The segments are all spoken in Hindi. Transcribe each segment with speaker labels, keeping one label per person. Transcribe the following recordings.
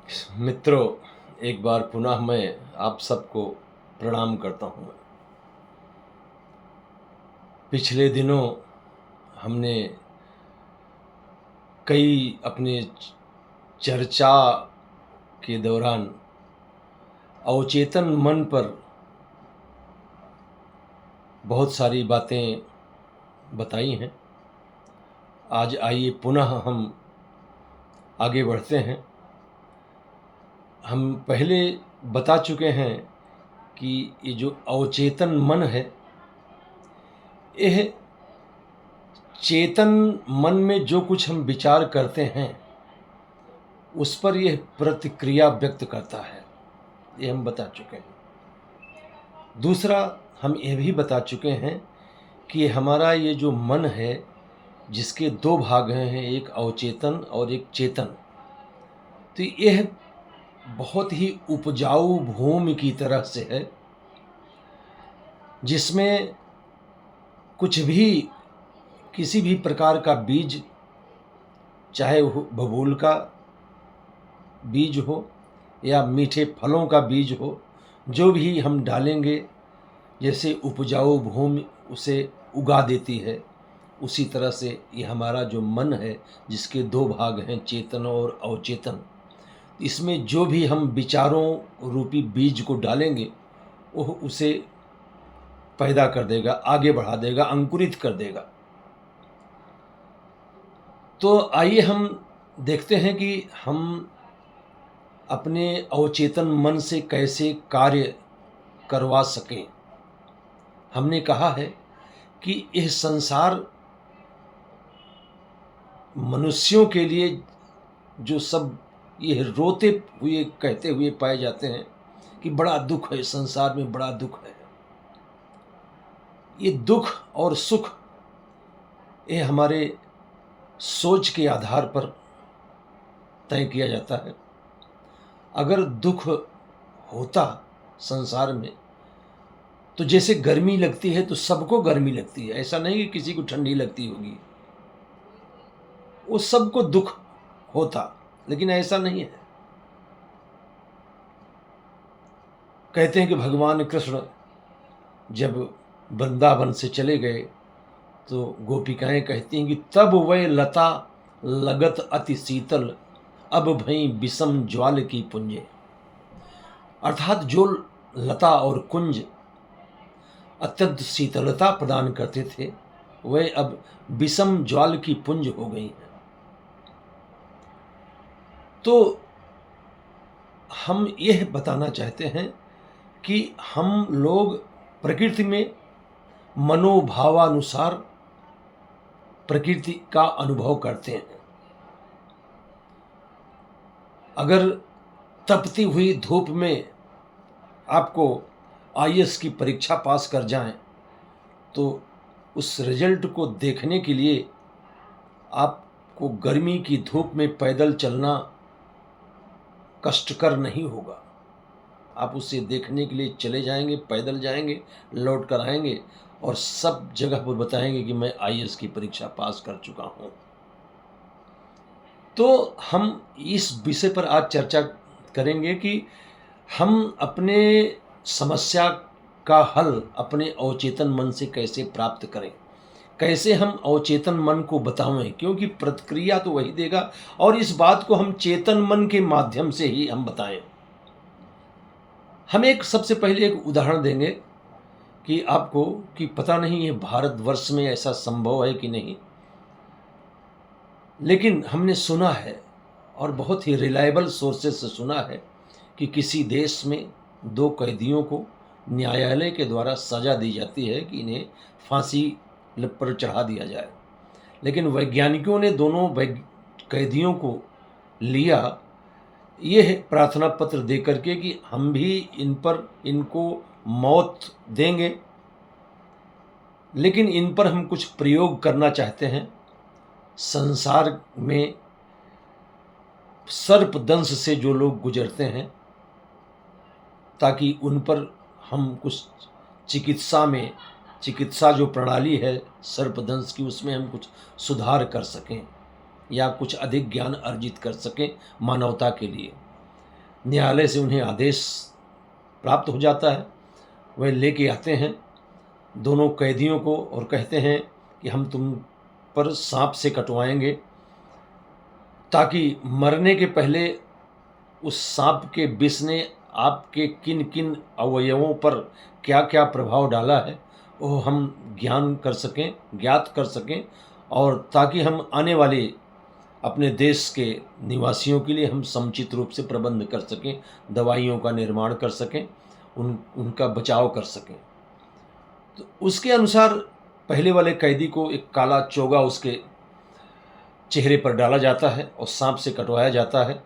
Speaker 1: मित्रों, एक बार पुनः मैं आप सबको प्रणाम करता हूँ। पिछले दिनों हमने कई अपने चर्चा के दौरान अवचेतन मन पर बहुत सारी बातें बताई हैं। आज आइए पुनः हम आगे बढ़ते हैं। हम पहले बता चुके हैं कि ये जो अवचेतन मन है, यह चेतन मन में जो कुछ हम विचार करते हैं उस पर यह प्रतिक्रिया व्यक्त करता है, ये हम बता चुके हैं। दूसरा, हम यह भी बता चुके हैं कि हमारा ये जो मन है, जिसके दो भाग हैं, एक अवचेतन और एक चेतन, तो यह बहुत ही उपजाऊ भूमि की तरह से है, जिसमें कुछ भी, किसी भी प्रकार का बीज, चाहे वो बबूल का बीज हो या मीठे फलों का बीज हो, जो भी हम डालेंगे, जैसे उपजाऊ भूमि उसे उगा देती है, उसी तरह से ये हमारा जो मन है, जिसके दो भाग हैं, चेतन और अवचेतन, इसमें जो भी हम विचारों रूपी बीज को डालेंगे, वह उसे पैदा कर देगा, आगे बढ़ा देगा, अंकुरित कर देगा। तो आइए हम देखते हैं कि हम अपने अवचेतन मन से कैसे कार्य करवा सकें। हमने कहा है कि यह संसार मनुष्यों के लिए जो सब ये रोते हुए कहते हुए पाए जाते हैं कि बड़ा दुख है, संसार में बड़ा दुख है। ये दुख और सुख, ये हमारे सोच के आधार पर तय किया जाता है। अगर दुख होता संसार में, तो जैसे गर्मी लगती है तो सबको गर्मी लगती है, ऐसा नहीं कि किसी को ठंडी लगती होगी, वो सबको दुख होता, लेकिन ऐसा नहीं है। कहते हैं कि भगवान कृष्ण जब वृंदावन से चले गए तो गोपिकाएं कहती हैं कि तब वह लता लगत अति शीतल, अब भई विषम ज्वाल की पुंजे। अर्थात जो लता और कुंज अत्यंत शीतलता प्रदान करते थे, वह अब विषम ज्वाल की पुंज हो गई हैं। तो हम यह बताना चाहते हैं कि हम लोग प्रकृति में मनोभावानुसार प्रकृति का अनुभव करते हैं। अगर तपती हुई धूप में आपको आईएएस की परीक्षा पास कर जाएं, तो उस रिजल्ट को देखने के लिए आपको गर्मी की धूप में पैदल चलना कष्टकर नहीं होगा। आप उसे देखने के लिए चले जाएंगे, पैदल जाएंगे, लौट कर आएंगे और सब जगह पर बताएंगे कि मैं आईएएस की परीक्षा पास कर चुका हूं। तो हम इस विषय पर आज चर्चा करेंगे कि हम अपने समस्या का हल अपने अवचेतन मन से कैसे प्राप्त करें, कैसे हम अवचेतन मन को बताएं, क्योंकि प्रतिक्रिया तो वही देगा, और इस बात को हम चेतन मन के माध्यम से ही हम बताएं। हम सबसे पहले एक उदाहरण देंगे कि आपको कि पता नहीं ये भारतवर्ष में ऐसा संभव है कि नहीं, लेकिन हमने सुना है और बहुत ही रिलायबल सोर्सेज से सुना है कि किसी देश में दो कैदियों को न्यायालय के द्वारा सज़ा दी जाती है कि इन्हें फांसी पर चढ़ा दिया जाए, लेकिन वैज्ञानिकों ने दोनों कैदियों को लिया यह प्रार्थना पत्र दे करके कि हम भी इनको मौत देंगे, लेकिन इन पर हम कुछ प्रयोग करना चाहते हैं। संसार में सर्पदंश से जो लोग गुजरते हैं, ताकि उन पर हम कुछ चिकित्सा जो प्रणाली है सर्पदंश की, उसमें हम कुछ सुधार कर सकें या कुछ अधिक ज्ञान अर्जित कर सकें मानवता के लिए। न्यायालय से उन्हें आदेश प्राप्त हो जाता है। वह लेके आते हैं दोनों कैदियों को और कहते हैं कि हम तुम पर सांप से कटवाएंगे, ताकि मरने के पहले उस सांप के विष ने आपके किन किन अवयवों पर क्या क्या प्रभाव डाला है वो हम ज्ञात कर सकें, और ताकि हम आने वाले अपने देश के निवासियों के लिए हम समुचित रूप से प्रबंध कर सकें, दवाइयों का निर्माण कर सकें, उनका बचाव कर सकें। तो उसके अनुसार पहले वाले कैदी को एक काला चोगा उसके चेहरे पर डाला जाता है और सांप से कटवाया जाता है,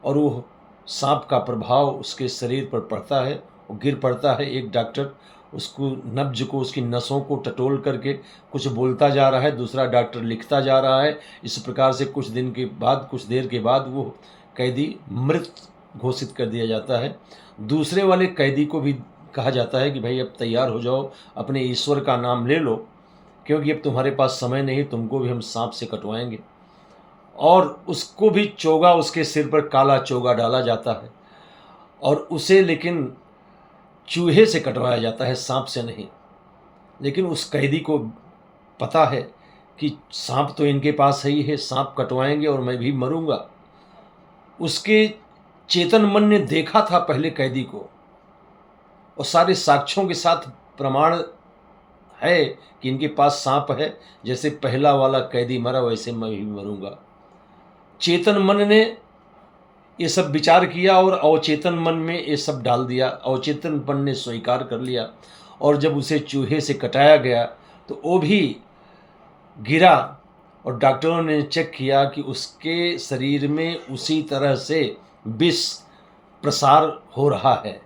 Speaker 1: और वो सांप का प्रभाव उसके शरीर पर पड़ता है, वो गिर पड़ता है। एक डॉक्टर उसको नब्ज को, उसकी नसों को टटोल करके कुछ बोलता जा रहा है, दूसरा डॉक्टर लिखता जा रहा है। इस प्रकार से कुछ देर के बाद वो कैदी मृत घोषित कर दिया जाता है। दूसरे वाले कैदी को भी कहा जाता है कि भाई अब तैयार हो जाओ, अपने ईश्वर का नाम ले लो, क्योंकि अब तुम्हारे पास समय नहीं, तुमको भी हम सांप से कटवाएंगे। और उसको भी चोगा, उसके सिर पर काला चोगा डाला जाता है, और उसे लेकिन चूहे से कटवाया जाता है, सांप से नहीं। लेकिन उस कैदी को पता है कि सांप तो इनके पास ही है, सांप कटवाएंगे और मैं भी मरूंगा। उसके चेतन मन ने देखा था पहले कैदी को, और सारे साक्ष्यों के साथ प्रमाण है कि इनके पास सांप है। जैसे पहला वाला कैदी मरा वैसे मैं भी मरूंगा। चेतन मन ने ये सब विचार किया और अवचेतन मन में ये सब डाल दिया। अवचेतन मन ने स्वीकार कर लिया, और जब उसे चूहे से कटाया गया तो वो भी गिरा, और डॉक्टरों ने चेक किया कि उसके शरीर में उसी तरह से विष प्रसार हो रहा है।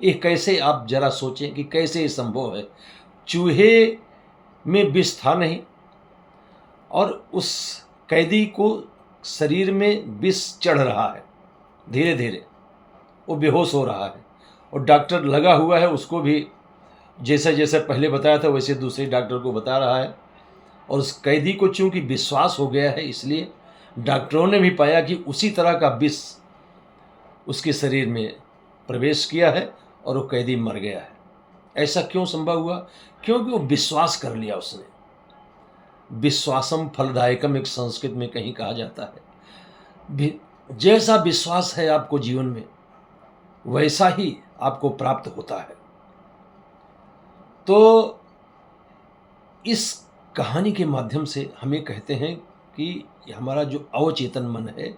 Speaker 1: ये कैसे, आप जरा सोचें कि कैसे ये संभव है। चूहे में विष था नहीं, और उस कैदी को शरीर में विष चढ़ रहा है, धीरे धीरे वो बेहोश हो रहा है, और डॉक्टर लगा हुआ है, उसको भी जैसे जैसे पहले बताया था वैसे दूसरे डॉक्टर को बता रहा है। और उस कैदी को चूंकि विश्वास हो गया है, इसलिए डॉक्टरों ने भी पाया कि उसी तरह का विष उसके शरीर में प्रवेश किया है और वो कैदी मर गया है। ऐसा क्यों संभव हुआ? क्योंकि वो विश्वास कर लिया उसने। विश्वासम फलदायकम एक संस्कृत में कहीं कहा जाता है। जैसा विश्वास है आपको जीवन में, वैसा ही आपको प्राप्त होता है। तो इस कहानी के माध्यम से हमें कहते हैं कि हमारा जो अवचेतन मन है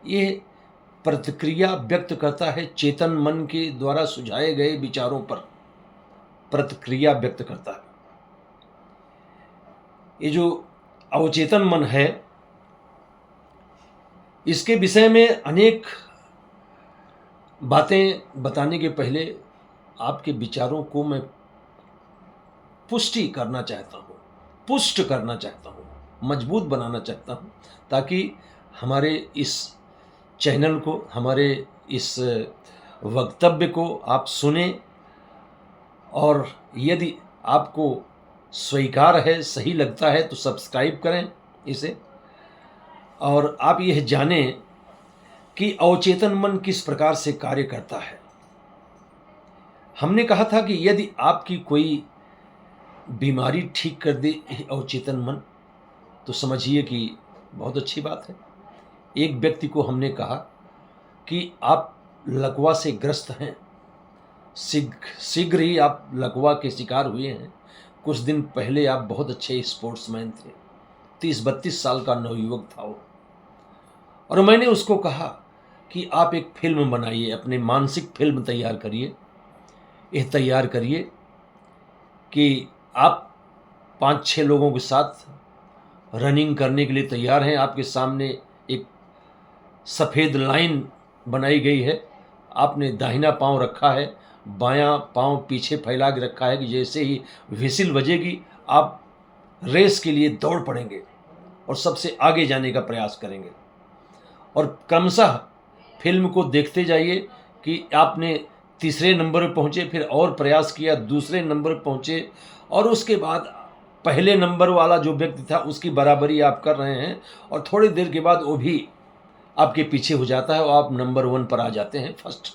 Speaker 1: ये प्रतिक्रिया व्यक्त करता है, चेतन मन के द्वारा सुझाए गए विचारों पर प्रतिक्रिया व्यक्त करता है। ये जो अवचेतन मन है, इसके विषय में अनेक बातें बताने के पहले आपके विचारों को मैं पुष्ट करना चाहता हूँ, मजबूत बनाना चाहता हूँ, ताकि हमारे इस चैनल को, हमारे इस वक्तव्य को आप सुने, और यदि आपको स्वीकार है, सही लगता है तो सब्सक्राइब करें इसे, और आप यह जानें कि अवचेतन मन किस प्रकार से कार्य करता है। हमने कहा था कि यदि आपकी कोई बीमारी ठीक कर दे अवचेतन मन, तो समझिए कि बहुत अच्छी बात है। एक व्यक्ति को हमने कहा कि आप लकवा से ग्रस्त हैं, शीघ्र ही आप लकवा के शिकार हुए हैं। कुछ दिन पहले आप बहुत अच्छे स्पोर्ट्समैन थे, 30-32 साल का नवयुवक था वो। और मैंने उसको कहा कि आप एक फिल्म बनाइए, अपने मानसिक फिल्म तैयार करिए। यह तैयार करिए कि आप 5-6 लोगों के साथ रनिंग करने के लिए तैयार हैं। आपके सामने एक सफ़ेद लाइन बनाई गई है, आपने दाहिना पांव रखा है, बायां पांव पीछे फैला के रखा है कि जैसे ही व्हिसिल बजेगी आप रेस के लिए दौड़ पड़ेंगे और सबसे आगे जाने का प्रयास करेंगे। और क्रमशः फिल्म को देखते जाइए कि आपने तीसरे नंबर पर पहुँचे, फिर और प्रयास किया, दूसरे नंबर पर पहुँचे, और उसके बाद पहले नंबर वाला जो व्यक्ति था उसकी बराबरी आप कर रहे हैं, और थोड़ी देर के बाद वो भी आपके पीछे हो जाता है और आप नंबर 1 पर आ जाते हैं, फर्स्ट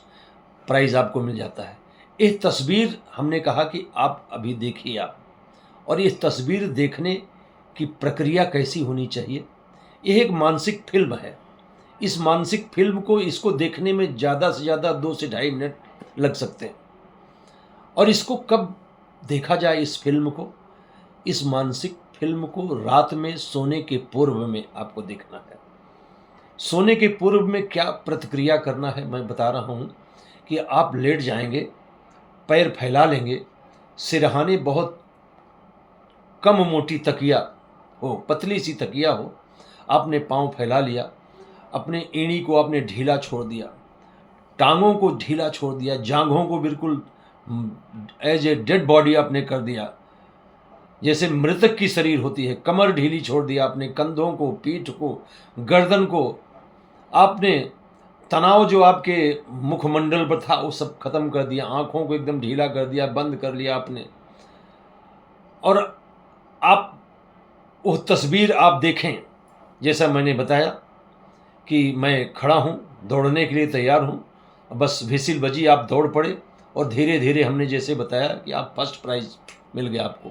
Speaker 1: प्राइज़ आपको मिल जाता है। ये तस्वीर हमने कहा कि आप अभी देखिए आप, और ये तस्वीर देखने की प्रक्रिया कैसी होनी चाहिए। ये एक मानसिक फ़िल्म है। इस मानसिक फ़िल्म को इसको देखने में ज़्यादा से ज़्यादा 2 से ढाई मिनट लग सकते हैं। और इसको कब देखा जाए इस फ़िल्म को? इस मानसिक फ़िल्म को रात में सोने के पूर्व में आपको देखना है। सोने के पूर्व में क्या प्रतिक्रिया करना है मैं बता रहा हूँ कि आप लेट जाएँगे, पैर फैला लेंगे, सिरहाने बहुत कम मोटी तकिया हो, पतली सी तकिया हो, आपने पाँव फैला लिया, अपने एड़ी को आपने ढीला छोड़ दिया, टाँगों को ढीला छोड़ दिया, जाँघों को बिल्कुल एज ए डेड बॉडी आपने कर दिया, जैसे मृतक की शरीर होती है। कमर ढीली छोड़ दिया आपने, कंधों को, पीठ को, गर्दन को, आपने तनाव जो आपके मुखमंडल पर था वो सब खत्म कर दिया, आँखों को एकदम ढीला कर दिया, बंद कर लिया आपने। और आप वो तस्वीर आप देखें, जैसा मैंने बताया कि मैं खड़ा हूँ, दौड़ने के लिए तैयार हूँ, बस व्हिसिल बजी, आप दौड़ पड़े और धीरे-धीरे हमने जैसे बताया कि आप फर्स्ट प्राइज़ मिल गया आपको।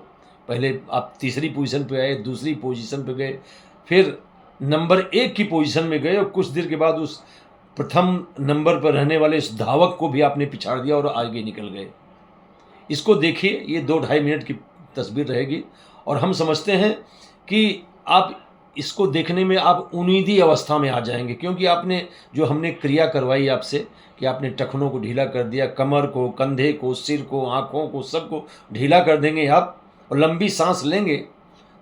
Speaker 1: पहले आप तीसरी पोजीशन पे आए, दूसरी पोजीशन पे गए, फिर नंबर 1 की पोजीशन में गए और कुछ देर के बाद उस प्रथम नंबर पर रहने वाले इस धावक को भी आपने पिछाड़ दिया और आगे निकल गए। इसको देखिए, ये 2 ढाई मिनट की तस्वीर रहेगी और हम समझते हैं कि आप इसको देखने में आप उम्मीदी अवस्था में आ जाएँगे, क्योंकि आपने जो हमने क्रिया करवाई आपसे कि आपने टखनों को ढीला कर दिया, कमर को, कंधे को, सिर को, आँखों को, सबको ढीला कर देंगे आप और लंबी साँस लेंगे,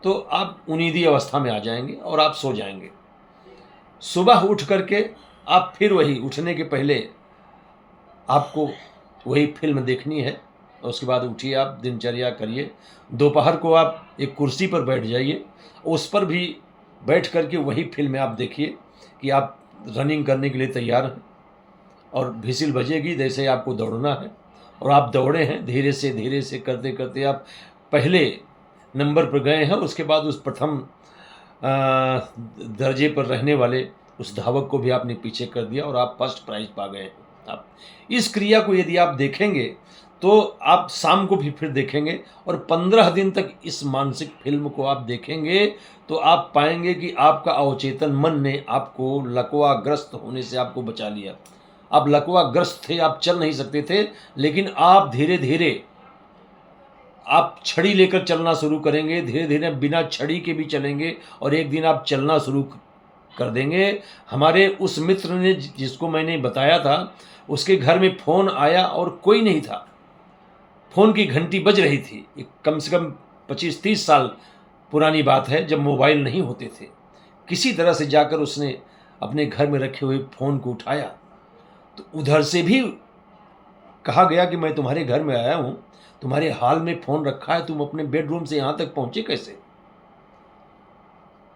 Speaker 1: तो आप उम्मीदी अवस्था में आ जाएँगे और आप सो जाएँगे। सुबह उठ कर के आप फिर वही उठने के पहले आपको वही फ़िल्म देखनी है और उसके बाद उठिए, आप दिनचर्या करिए। दोपहर को आप एक कुर्सी पर बैठ जाइए, उस पर भी बैठ कर के वही फ़िल्में आप देखिए कि आप रनिंग करने के लिए तैयार हैं और व्हिसिल बजेगी, जैसे आपको दौड़ना है और आप दौड़े हैं, धीरे से करते-करते आप पहले नंबर पर गए हैं। उसके बाद उस प्रथम दर्जे पर रहने वाले उस धावक को भी आपने पीछे कर दिया और आप फर्स्ट प्राइज़ पा गए हैं। आप इस क्रिया को यदि आप देखेंगे तो आप शाम को भी फिर देखेंगे और 15 दिन तक इस मानसिक फ़िल्म को आप देखेंगे तो आप पाएँगे कि आपका अवचेतन मन ने आपको लकवाग्रस्त होने से आपको बचा लिया। आप लकवाग्रस्त थे, आप चल नहीं सकते थे, लेकिन आप धीरे-धीरे आप छड़ी लेकर चलना शुरू करेंगे, धीरे-धीरे बिना छड़ी के भी चलेंगे और एक दिन आप चलना शुरू कर देंगे। हमारे उस मित्र ने जिसको मैंने बताया था, उसके घर में फ़ोन आया और कोई नहीं था। फ़ोन की घंटी बज रही थी। ये कम से कम 25-30 साल पुरानी बात है, जब मोबाइल नहीं होते थे। किसी तरह से जाकर उसने अपने घर में रखे हुए फ़ोन को उठाया, तो उधर से भी कहा गया कि मैं तुम्हारे घर में आया हूँ, तुम्हारे हॉल में फ़ोन रखा है, तुम अपने बेडरूम से यहाँ तक पहुँचे कैसे?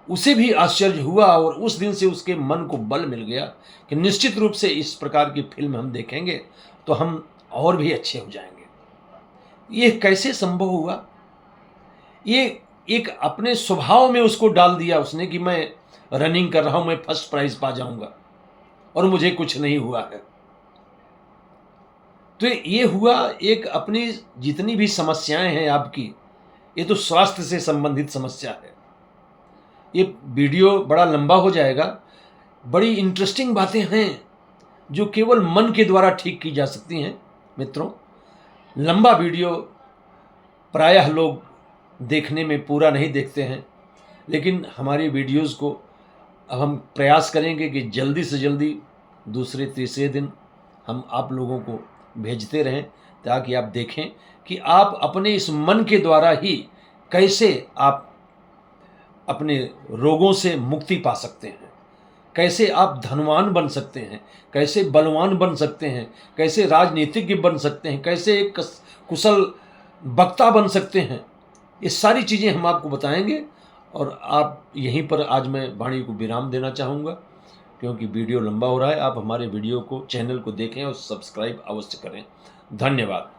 Speaker 1: उसे भी आश्चर्य हुआ और उस दिन से उसके मन को बल मिल गया कि निश्चित रूप से इस प्रकार की फ़िल्म हम देखेंगे तो हम और भी अच्छे हो जाएँगे। ये कैसे संभव हुआ? ये एक अपने स्वभाव में उसको डाल दिया उसने कि मैं रनिंग कर रहा हूँ, मैं फर्स्ट प्राइज़ पा जाऊँगा और मुझे कुछ नहीं हुआ है। तो ये हुआ एक अपनी जितनी भी समस्याएँ हैं आपकी, ये तो स्वास्थ्य से संबंधित समस्या है। ये वीडियो बड़ा लंबा हो जाएगा। बड़ी इंटरेस्टिंग बातें हैं जो केवल मन के द्वारा ठीक की जा सकती हैं मित्रों। लंबा वीडियो प्रायः लोग देखने में पूरा नहीं देखते हैं, लेकिन हमारी वीडियोज़ को अब हम प्रयास करेंगे कि जल्दी से जल्दी दूसरे तीसरे दिन हम आप लोगों को भेजते रहें, ताकि आप देखें कि आप अपने इस मन के द्वारा ही कैसे आप अपने रोगों से मुक्ति पा सकते हैं, कैसे आप धनवान बन सकते हैं, कैसे बलवान बन सकते हैं, कैसे राजनीतिज्ञ बन सकते हैं, कैसे एक कुशल वक्ता बन सकते हैं। ये सारी चीज़ें हम आपको बताएंगे और आप यहीं पर आज मैं वाणी को विराम देना चाहूँगा, क्योंकि वीडियो लंबा हो रहा है। आप हमारे वीडियो को, चैनल को देखें और सब्सक्राइब अवश्य करें। धन्यवाद।